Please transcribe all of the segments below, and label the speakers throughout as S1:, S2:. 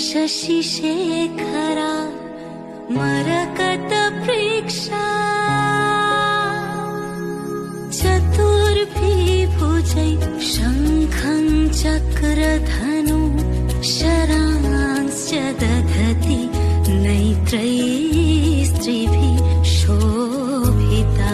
S1: शशिशेखरा मरकतप्रेक्षा चतुर्भिभुजै शङ्खं चक्रधनु शरांश्च दधति नैत्रैः स्त्रिभिः शोभिता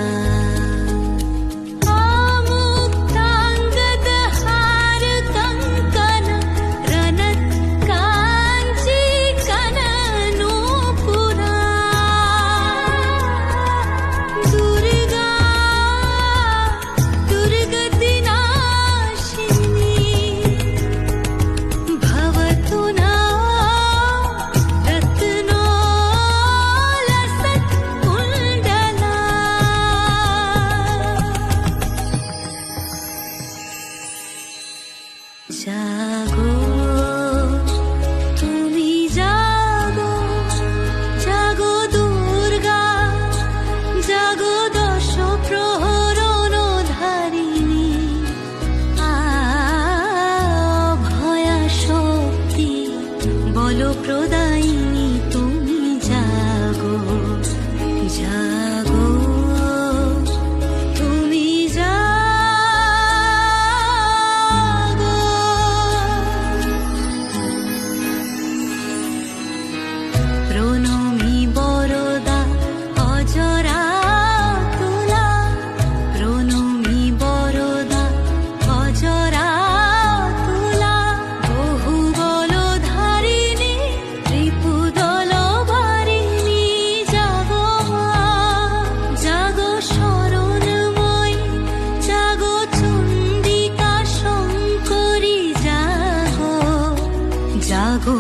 S1: जागो तुमी जागो जागो दुर्गा जागो दश प्रहरण धारिणी भया शक्ति बल प्रदायिनी तुमी जागो जागो तुमी প্রণমী বরদা অজরা তুলা প্রণমী বরদা অজরা তুলা বহু বল ধারিণী ত্রিপুদল ভারিণী জাগো মা জাগো শরণময়ী জাগো চণ্ডিকা শঙ্করী জাগো জাগো